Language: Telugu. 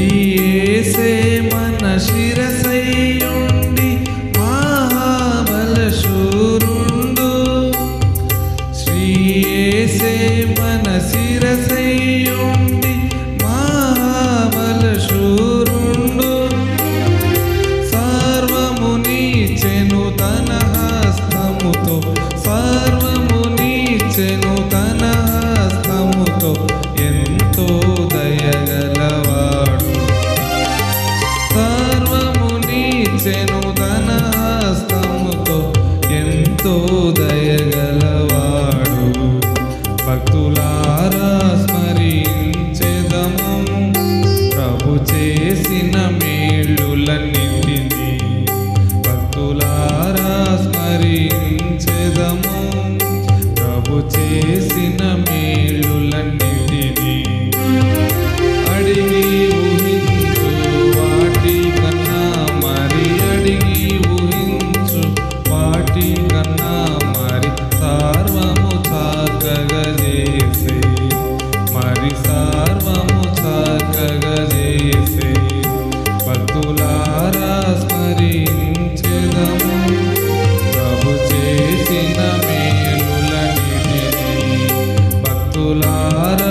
యేసే మన శిరసయ్యుండి మహాబలశూరుండు. శ్రీ యేసే మన శిరసయ్యుండి మహాబలశూరుండు. సర్వము నీచెను తన హస్తముతో, సర్వము నీచెను తన హస్తముతో, ఎంతో దయగలవాడు. సర్వము నీచెను తన హస్తముతో, ఎంతో దయగలవాడు. భక్తులారా స్మరించెదము ప్రభు చేసిన మేలులన్నిటినీ. భక్తులారా స్మరించెదము ప్రభు చేసిన మేలులన్నిటినీ. అడిగి ఊహించు వాటి కన్నా మరి, అడిగి ఊహించు వాటి కన్నా మరి, సర్వము చక్కగా చేసే, మరి సర్వము చక్కగా చేసే. భక్తులారా స్మరించెదము ప్రభు చేసిన మేలులన్నిటినీ. భక్తులారా